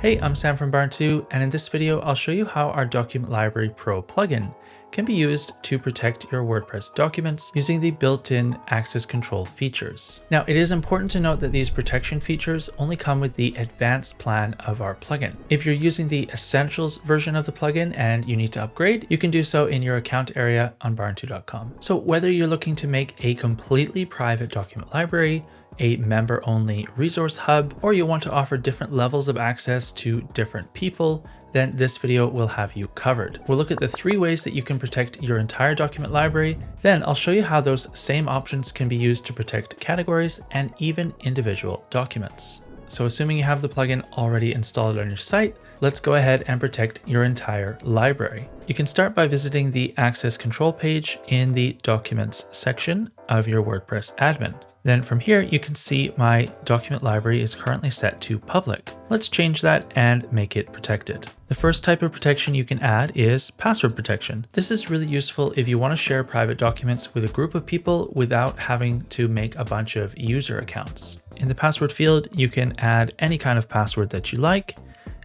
Hey, I'm Sam from Barn2, and in this video, I'll show you how our Document Library Pro plugin can be used to protect your WordPress documents using the built-in access control features. Now, it is important to note that these protection features only come with the advanced plan of our plugin. If you're using the Essentials version of the plugin and you need to upgrade, you can do so in your account area on barn2.com. So whether you're looking to make a completely private document library, a member-only resource hub, or you want to offer different levels of access to different people, then this video will have you covered. We'll look at the 3 ways that you can protect your entire document library. Then I'll show you how those same options can be used to protect categories and even individual documents. So assuming you have the plugin already installed on your site, let's go ahead and protect your entire library. You can start by visiting the access control page in the Documents section of your WordPress admin. Then from here, you can see my document library is currently set to public. Let's change that and make it protected. The first type of protection you can add is password protection. This is really useful if you want to share private documents with a group of people without having to make a bunch of user accounts. In the password field, you can add any kind of password that you like,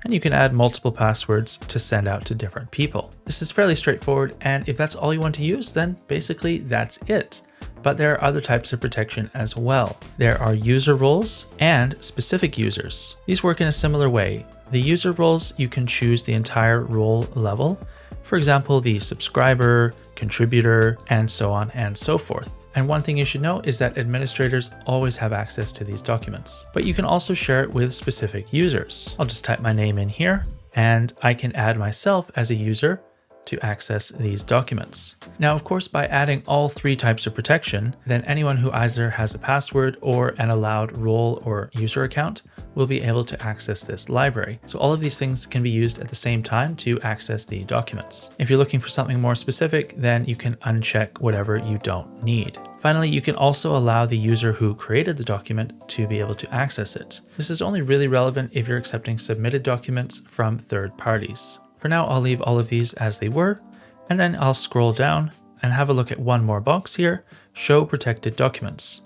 and you can add multiple passwords to send out to different people. This is fairly straightforward, and if that's all you want to use, then basically that's it. But there are other types of protection as well. There are user roles and specific users. These work in a similar way. The user roles, you can choose the entire role level. For example, the subscriber, contributor, and so on and so forth. And one thing you should know is that administrators always have access to these documents, but you can also share it with specific users. I'll just type my name in here, and I can add myself as a user to access these documents. Now, of course, by adding all 3 types of protection, then anyone who either has a password or an allowed role or user account will be able to access this library. So all of these things can be used at the same time to access the documents. If you're looking for something more specific, then you can uncheck whatever you don't need. Finally, you can also allow the user who created the document to be able to access it. This is only really relevant if you're accepting submitted documents from third parties. For now, I'll leave all of these as they were, and then I'll scroll down and have a look at one more box here, Show Protected Documents.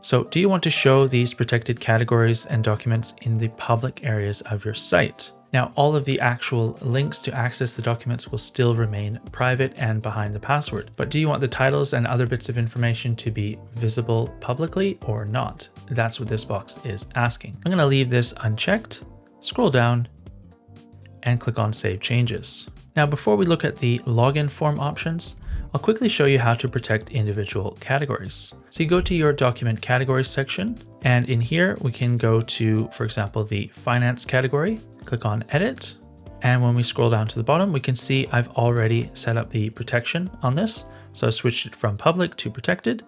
So do you want to show these protected categories and documents in the public areas of your site? Now, all of the actual links to access the documents will still remain private and behind the password. But do you want the titles and other bits of information to be visible publicly or not? That's what this box is asking. I'm going to leave this unchecked, scroll down, and click on Save Changes. Now, before we look at the login form options, I'll quickly show you how to protect individual categories. So you go to your document categories section, and in here we can go to, for example, the finance category, click on Edit. And when we scroll down to the bottom, we can see I've already set up the protection on this. So I switched it from public to protected,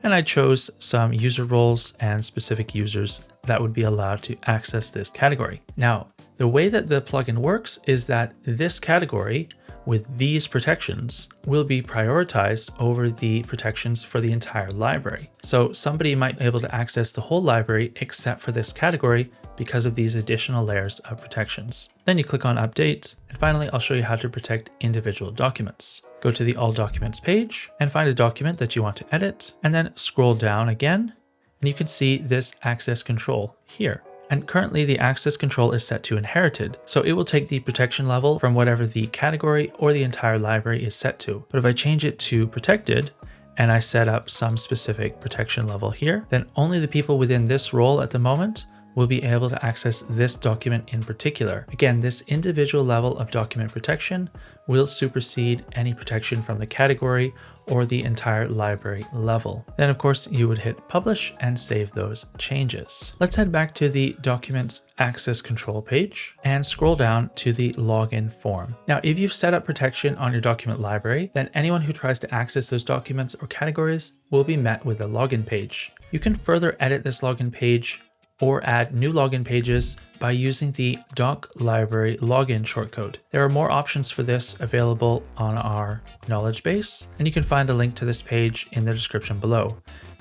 and I chose some user roles and specific users that would be allowed to access this category. Now, the way that the plugin works is that this category with these protections will be prioritized over the protections for the entire library. So somebody might be able to access the whole library except for this category because of these additional layers of protections. Then you click on Update, and finally I'll show you how to protect individual documents. Go to the All Documents page and find a document that you want to edit, and then scroll down again, and you can see this access control here. And currently the access control is set to inherited, so it will take the protection level from whatever the category or the entire library is set to. But if I change it to protected, and I set up some specific protection level here, then only the people within this role at the moment will be able to access this document in particular. Again, this individual level of document protection will supersede any protection from the category or the entire library level. Then of course you would hit publish and save those changes. Let's head back to the documents access control page and scroll down to the login form. Now, if you've set up protection on your document library, then anyone who tries to access those documents or categories will be met with a login page. You can further edit this login page or add new login pages by using the Doc Library login shortcode. There are more options for this available on our knowledge base, and you can find a link to this page in the description below.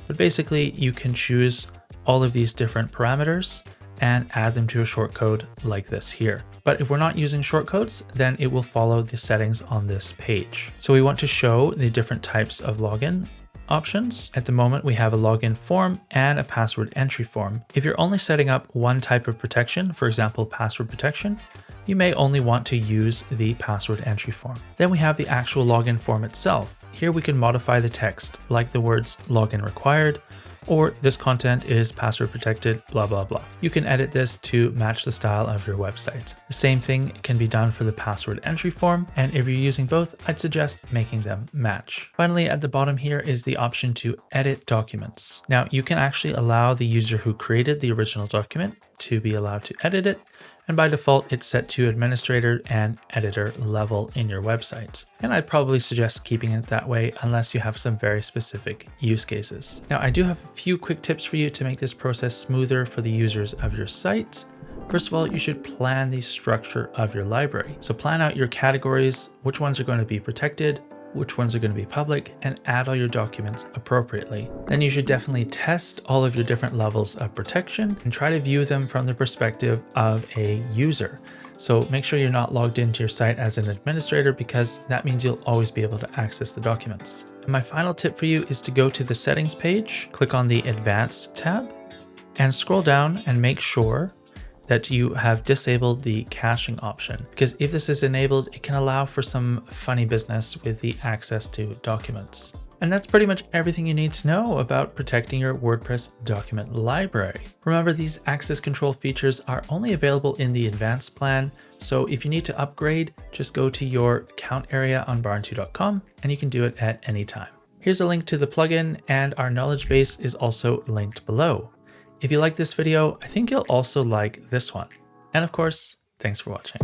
But basically, you can choose all of these different parameters and add them to a shortcode like this here. But if we're not using shortcodes, then it will follow the settings on this page. So we want to show the different types of login options. At the moment, we have a login form and a password entry form. If you're only setting up one type of protection, for example, password protection, you may only want to use the password entry form. Then we have the actual login form itself. Here we can modify the text, like the words login required, or this content is password protected, blah, blah, blah. You can edit this to match the style of your website. The same thing can be done for the password entry form, and if you're using both, I'd suggest making them match. Finally, at the bottom here is the option to edit documents. Now, you can actually allow the user who created the original document to be allowed to edit it, and by default, it's set to administrator and editor level in your website. And I'd probably suggest keeping it that way unless you have some very specific use cases. Now, I do have a few quick tips for you to make this process smoother for the users of your site. First of all, you should plan the structure of your library. So plan out your categories, which ones are going to be protected, which ones are going to be public, and add all your documents appropriately. Then you should definitely test all of your different levels of protection and try to view them from the perspective of a user. So make sure you're not logged into your site as an administrator, because that means you'll always be able to access the documents. And my final tip for you is to go to the settings page, click on the advanced tab, and scroll down and make sure that you have disabled the caching option, because if this is enabled, it can allow for some funny business with the access to documents. And that's pretty much everything you need to know about protecting your WordPress document library. Remember, these access control features are only available in the advanced plan, so if you need to upgrade, just go to your account area on barn2.com and you can do it at any time. Here's a link to the plugin, and our knowledge base is also linked below. If you like this video, I think you'll also like this one. And of course, thanks for watching.